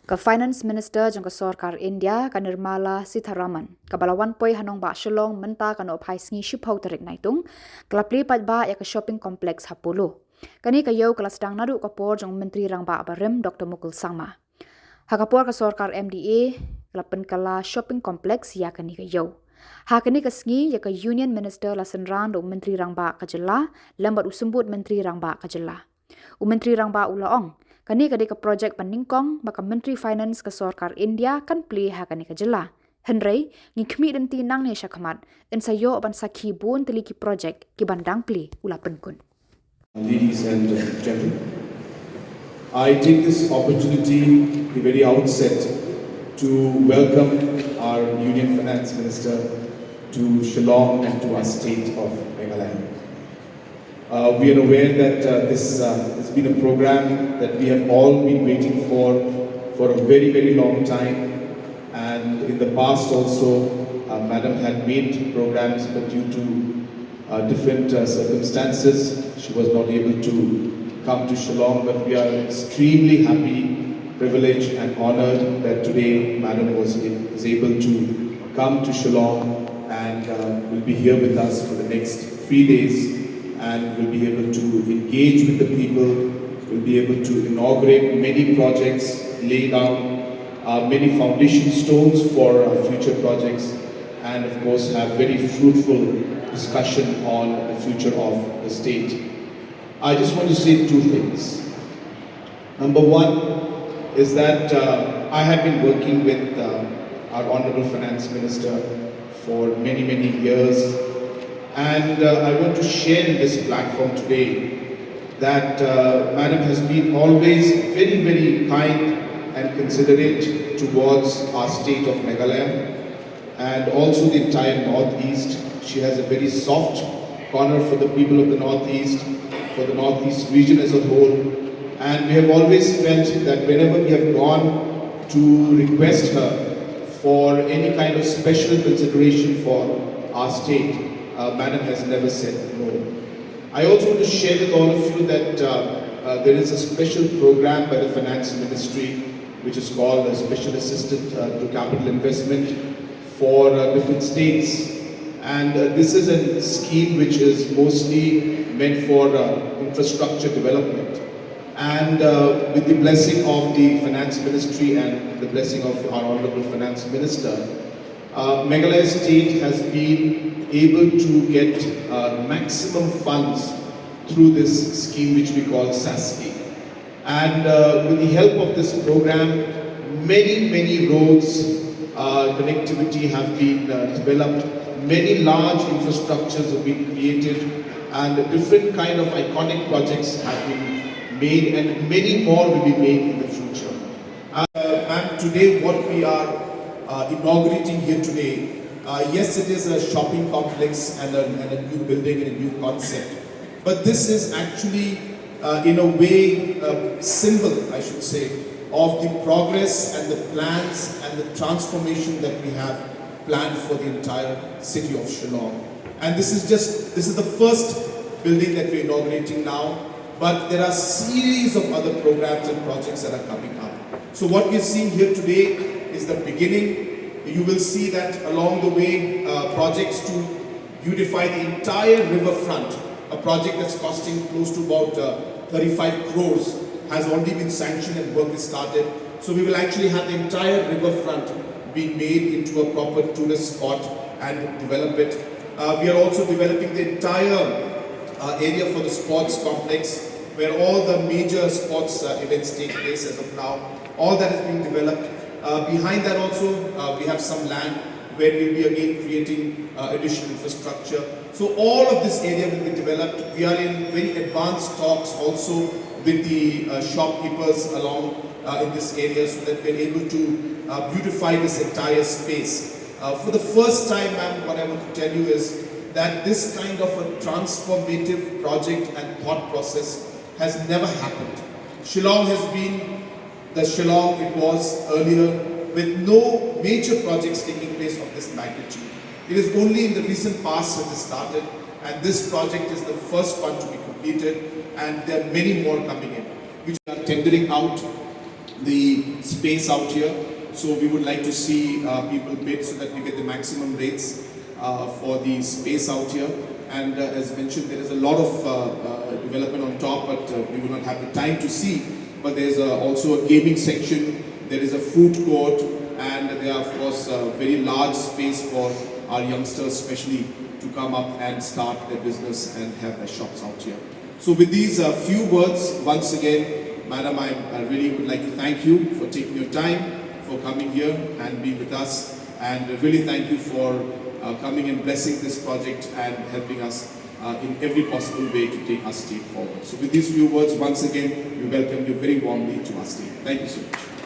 Ka Finance Minister jang ka Sarkar India ka Nirmala Sitharaman ka balawan poi hanong ba Shillong menta ka no phai sngi shipau tarik naitung klapli pat ba ya ka shopping complex ha Polo kani ka yau kelas dang nadu ka por jang menteri rang ba barem Dr Mukul Sangma ha ka por ka Sarkar MDA klapen kala shopping complex ya kani ka yau ha kani ka sngi ya ka Union Minister lasan ran do menteri rang ba ka jela lambat usumbut menteri rang ba ka jela menteri rang ba ulaong kani ka projek paningkong maka Menteri Finance ka Sarkar India kan Plie ha kani ka jela. Henry ngi khmi dan tinang ne syakmat en sayo ban sakhi bun teliki projek ki bandang Plie ula penkun. Ladies and gentlemen, I take this opportunity at the very outset to welcome our Union Finance Minister to Shillong and to our state of Meghalaya. We are aware that this has been a program that we have all been waiting for a very, very long time. And in the past also, Madam had made programs, but due to different circumstances, she was not able to come to Shillong. But we are extremely happy, privileged and honored that today Madam is able to come to Shillong and will be here with us for the next 3 days. And will be able to engage with the people, will be able to inaugurate many projects, lay down many foundation stones for future projects, and of course have very fruitful discussion on the future of the state. I just want to say 2 things. Number one is that I have been working with our Honorable Finance Minister for many, many years. And I want to share in this platform today that Madam has been always very, very kind and considerate towards our state of Meghalaya and also the entire Northeast. She has a very soft corner for the people of the Northeast, for the Northeast region as a whole. And we have always felt that whenever we have gone to request her for any kind of special consideration for our state, Madam has never said no. I also want to share with all of you that there is a special program by the Finance Ministry which is called a Special Assistant to Capital Investment for different states. And this is a scheme which is mostly meant for infrastructure development. And with the blessing of the Finance Ministry and the blessing of our Honorable Finance Minister, Meghalaya state has been able to get maximum funds through this scheme which we call SASKI. And with the help of this program, many roads, connectivity have been developed, many large infrastructures have been created, and different kind of iconic projects have been made, and many more will be made in the future. And today what we are inaugurating here today, yes, it is a shopping complex and a new building and a new concept, but this is actually in a way a symbol, I should say, of the progress and the plans and the transformation that we have planned for the entire city of Shillong. And this is the first building that we're inaugurating now, but there are series of other programs and projects that are coming up. So what we're seeing here today is the beginning. You will see that along the way, projects to beautify the entire riverfront, a project that's costing close to about 35 crores, has already been sanctioned and work is started. So we will actually have the entire riverfront being made into a proper tourist spot and develop it. We are also developing the entire area for the sports complex, where all the major sports events take place as of now. All that is being developed. Behind that also, we have some land where we'll be again creating additional infrastructure. So all of this area will be developed. We are in very advanced talks also with the shopkeepers along in this area so that we're able to beautify this entire space. For the first time, ma'am, what I want to tell you is that this kind of a transformative project and thought process has never happened. Shillong has been the Shillong it was earlier, with no major projects taking place of this magnitude. It is only in the recent past that it started, and this project is the first one to be completed, and there are many more coming in, which are tendering out. the space out here. So we would like to see people bid so that we get the maximum rates for the space out here. And as mentioned, there is a lot of development on top, but we will not have the time to see. But there's also a gaming section, there is a food court, and there are of course a very large space for our youngsters especially to come up and start their business and have their shops out here. So with these few words, once again, Madam, I really would like to thank you for taking your time, for coming here and being with us, and really thank you for coming and blessing this project and helping us in every possible way to take our state forward. So with these few words, once again, we welcome you very warmly to our state. Thank you so much.